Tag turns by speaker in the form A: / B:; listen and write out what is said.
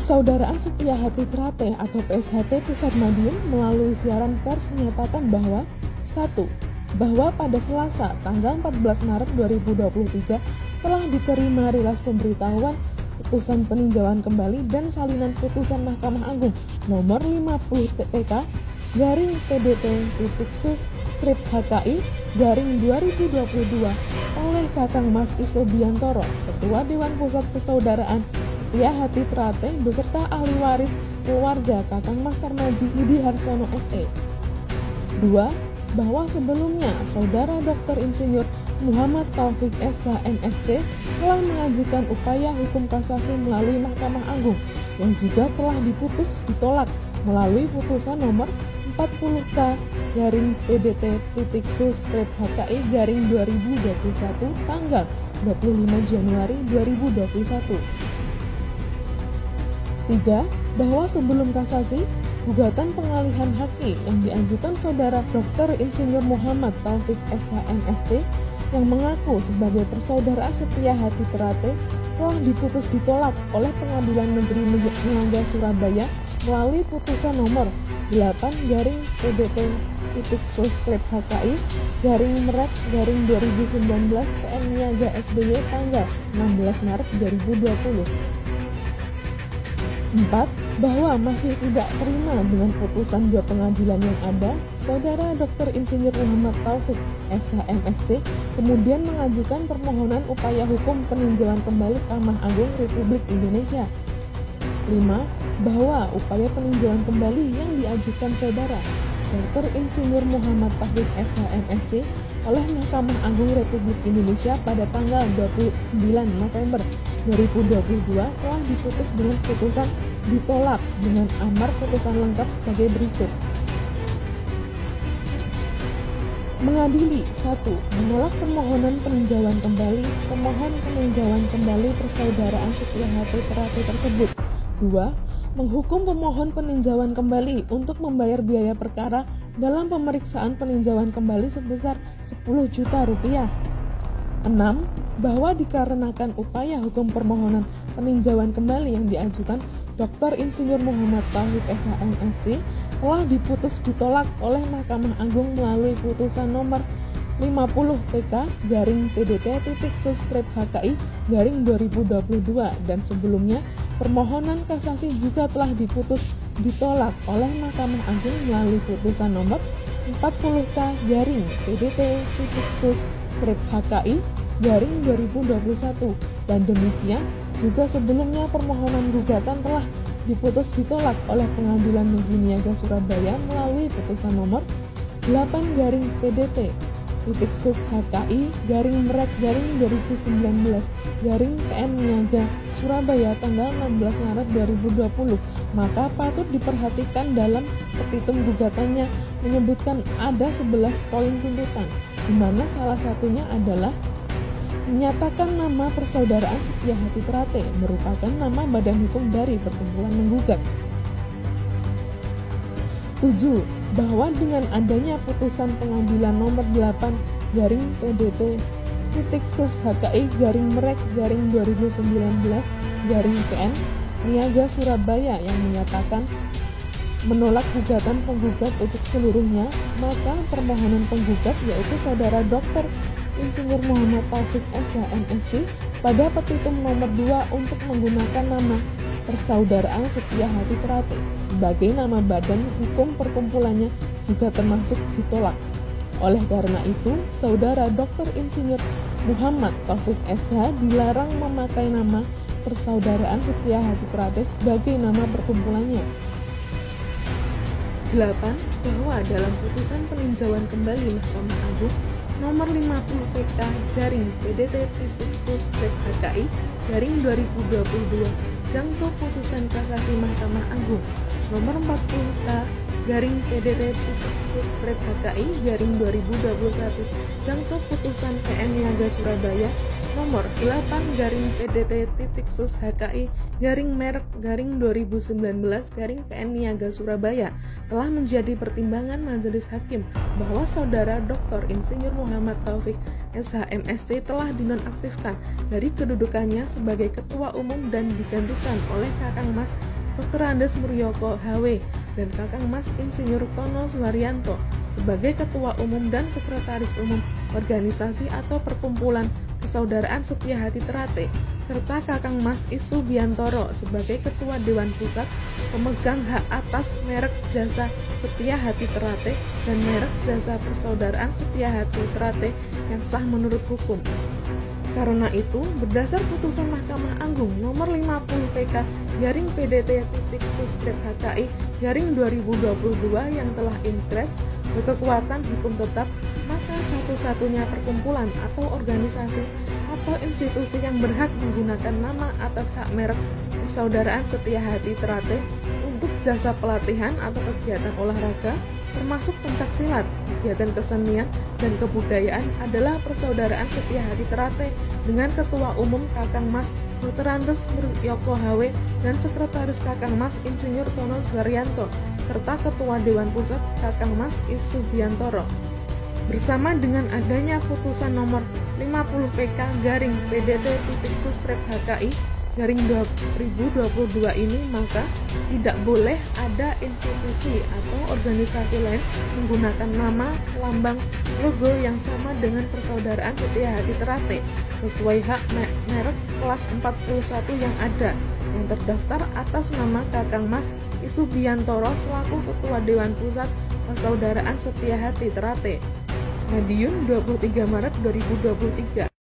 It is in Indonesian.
A: Persaudaraan Setia Hati Trate atau PSHT Pusat Madiun melalui siaran pers menyatakan bahwa 1. Bahwa pada Selasa tanggal 14 Maret 2023 telah diterima rilis pemberitahuan putusan peninjauan kembali dan salinan putusan Mahkamah Agung nomor 50 TPK garing PDT-sus/HKI-2022 oleh Kakang Mas Iso Biantoro, Ketua Dewan Pusat Persaudaraan Setia Hati Trate beserta ahli waris keluarga Kakang Mas Tarmaji Yudi Harsono SE. 2. Bahwa sebelumnya Saudara Dr. Insinyur Muhammad Taufik SH MSc telah mengajukan upaya hukum kasasi melalui Mahkamah Agung yang juga telah ditolak melalui putusan nomor 40K garing PDT-sus/HKI-2021 tanggal 25 Januari 2021. 3. Bahwa sebelum kasasi, gugatan pengalihan haki yang diajukan Saudara Dr. Insinyur Muhammad Taufik SH MSc yang mengaku sebagai Persaudaraan Setia Hati Trate telah ditolak oleh Pengadilan Negeri Niaga Surabaya melalui putusan nomor 8 garing PDT-sus/HKI-Merek-2019 PN Niaga SBY tanggal 16 Maret 2020. 4. Bahwa masih tidak terima dengan putusan dua pengadilan yang ada, Saudara Dr. Insinyur Muhammad Taufik SH MSc kemudian mengajukan permohonan upaya hukum peninjauan kembali Mahkamah Agung Republik Indonesia. 5. Bahwa upaya peninjauan kembali yang diajukan Saudara Dr. Insinyur Muhammad Taufik SH MSc oleh Mahkamah Agung Republik Indonesia pada tanggal 29 November 2022 telah diputus dengan putusan ditolak dengan amar putusan lengkap sebagai berikut. Mengadili 1. Menolak permohonan peninjauan kembali pemohon peninjauan kembali Persaudaraan Setia Hati Trate tersebut. 2. Menghukum pemohon peninjauan kembali untuk membayar biaya perkara dalam pemeriksaan peninjauan kembali sebesar 10 juta rupiah. 6. Bahwa dikarenakan upaya hukum permohonan peninjauan kembali yang diajukan Dr. Insinyur Muhammad Taufik SH MSc telah ditolak oleh Mahkamah Agung melalui putusan nomor 50 TK garing PDT-sus/HKI-2022 dan sebelumnya permohonan kasasi juga telah ditolak oleh Mahkamah Agung melalui putusan nomor 40K garing PDT-sus/HKI-2021 dan demikian juga sebelumnya permohonan gugatan telah ditolak oleh Pengadilan Negeri Niaga Surabaya melalui putusan nomor 8 garing PDT-sus/HKI-Merek-2019 garing PN Niaga Surabaya tanggal 16 Maret 2020, maka patut diperhatikan dalam petitum gugatannya menyebutkan ada 11 poin tuntutan, di mana salah satunya adalah menyatakan nama Persaudaraan Setia Hati Trate merupakan nama badan hukum dari perkumpulan menggugat. 7. Bahwa dengan adanya putusan pengadilan nomor 8 garing PDT-sus/HKI-Merek-2019 garing PN Niaga Surabaya yang menyatakan menolak gugatan penggugat untuk seluruhnya, maka permohonan penggugat yaitu Saudara Dr. Insinyur Muhammad Taufik SH MSc pada petitum nomor 2 untuk menggunakan nama Persaudaraan Setia Hati Trate sebagai nama badan hukum perkumpulannya juga termasuk ditolak. Oleh karena itu, Saudara Dr. Insinyur Muhammad Taufik SH dilarang memakai nama Persaudaraan Setia Hati Trate sebagai nama perkumpulannya. 8. Bahwa dalam putusan peninjauan kembali Mahkamah Agung nomor 50 PK garing PDT-sus/HKI-2022 jangka putusan kasasi Mahkamah Agung nomor 40K garing PDT-sus/HKI-2021 jangka putusan PN Niaga Surabaya nomor 8-PDT-SUS-HKI-Merek-2019-PN Niaga Surabaya telah menjadi pertimbangan Majelis Hakim bahwa Saudara Dr. Insinyur Muhammad Taufik SH.MSc telah dinonaktifkan dari kedudukannya sebagai Ketua Umum dan digantikan oleh Kakang Mas Dr. Andes Muryoko HW dan Kakang Mas Insinyur Tono Suharyanto sebagai Ketua Umum dan Sekretaris Umum organisasi atau perkumpulan Persaudaraan Setia Hati Terate, serta Kakang Mas Isu Biantoro sebagai Ketua Dewan Pusat pemegang hak atas merek jasa Setia Hati Terate dan merek jasa Persaudaraan Setia Hati Terate yang sah menurut hukum. Karena itu, berdasar putusan Mahkamah Agung nomor 50 PK garing PDT-SUS-HKI garing 2022 yang telah inkrets berkekuatan hukum tetap, maka satu-satunya perkumpulan atau organisasi atau institusi yang berhak menggunakan nama atas hak merek Persaudaraan Setia Hati Terate untuk jasa pelatihan atau kegiatan olahraga termasuk pencaksilat, kegiatan kesenian dan kebudayaan adalah Persaudaraan Setia Hati Terate dengan Ketua Umum Kakang Mas Dr. Andes Muryoko HW dan Sekretaris Kakang Mas Insinyur Tono Suharyanto serta Ketua Dewan Pusat Kakang Mas Isu Biantoro. Bersama dengan adanya putusan nomor 50 PK garing PDT-SUS-HKI garing 2022 ini, maka tidak boleh ada institusi atau organisasi lain menggunakan nama, lambang, logo yang sama dengan Persaudaraan Setia Hati Terate sesuai hak merek kelas 41 yang ada yang terdaftar atas nama Kakang Mas Isu Biantoro selaku Ketua Dewan Pusat Persaudaraan Setia Hati Terate. Madiun 23 Maret 2023.